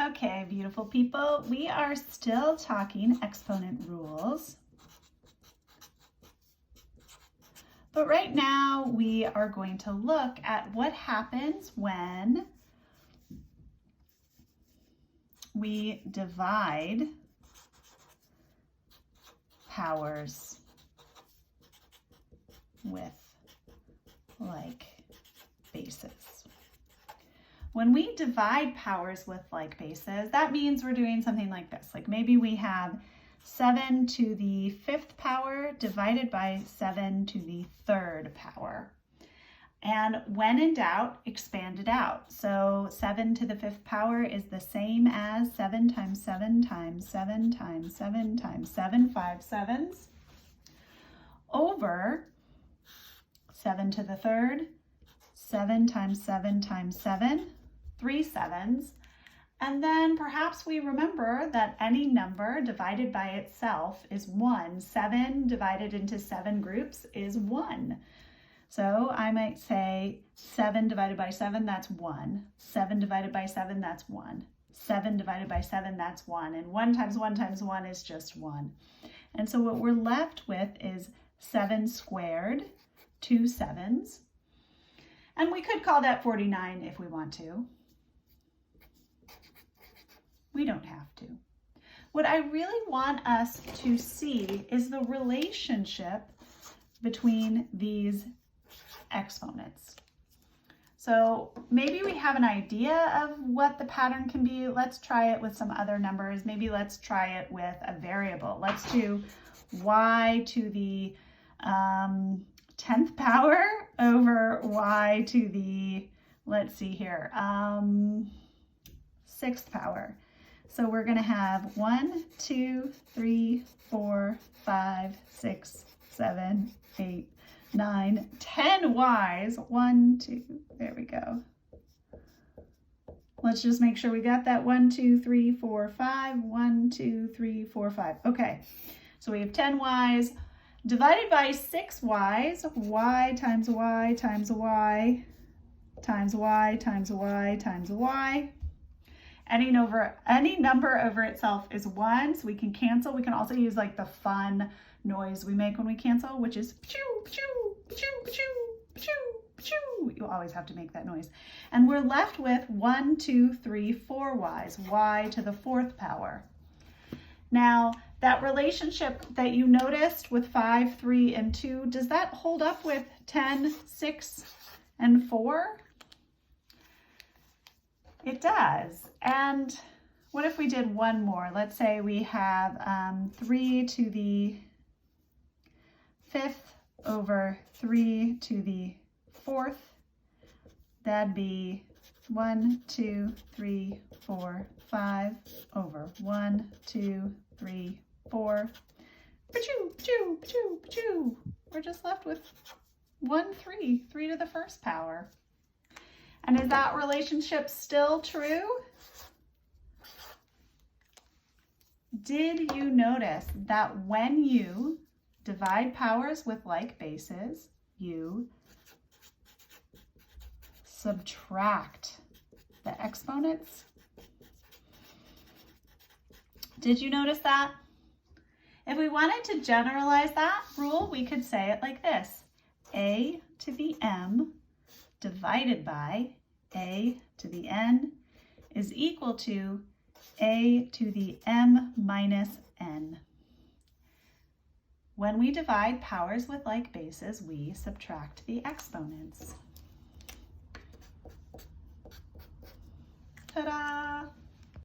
Okay, beautiful people, we are still talking exponent rules. But right now we are going to look at what happens when we divide powers with like bases. When we divide powers with like bases, that means we're doing something like this. Like maybe we have 7 to the 5th power divided by 7 to the 3rd power. And when in doubt, expand it out. So 7 to the 5th power is the same as 7 times 7 times 7 times 7 times 7, 5 7s, over 7 to the 3rd, 7 times 7 times 7, 3 7s. And then perhaps we remember that any number divided by itself is 1. 7 divided into 7 groups is 1. So I might say 7 divided by 7, that's 1. 7 divided by 7, that's 1. 7 divided by 7, that's 1. And 1 times 1 times 1 is just 1. And so what we're left with is 7 squared, 2 7s. And we could call that 49 if we want to. We don't have to. What I really want us to see is the relationship between these exponents. So maybe we have an idea of what the pattern can be. Let's try it with some other numbers. Maybe let's try it with a variable. Let's do y to the 10th power over y to the, let's see here, 6th power. So we're going to have 1, 2, 3, 4, 5, 6, 7, 8, 9, 10 y's. 1, 2, there we go. Let's just make sure we got that 1, 2, 3, 4, 5, 1, 2, 3, 4, 5. Okay, so we have 10 y's divided by 6 y's, y times y times y times y times y times y. Any number over itself is 1, so we can cancel. We can also use like the fun noise we make when we cancel, which is pachoo, pachoo, pachoo, pachoo, pachoo, pachoo. You always have to make that noise. And we're left with 1, 2, 3, 4 y's, y to the 4th power. Now, that relationship that you noticed with 5, 3, and 2, does that hold up with 10, 6, and 4? It does. And what if we did one more? Let's say we have 3 to the 5th over 3 to the 4th. That'd be 1, 2, 3, 4, 5 over 1, 2, 3, 4. Pachoo, pachoo, pachoo, pachoo. We're just left with 1, 3, 3 to the 1st power. And is that relationship still true? Did you notice that when you divide powers with like bases, you subtract the exponents? Did you notice that? If we wanted to generalize that rule, we could say it like this: a to the m divided by a to the n is equal to a to the m minus n. When we divide powers with like bases, we subtract the exponents. Ta-da!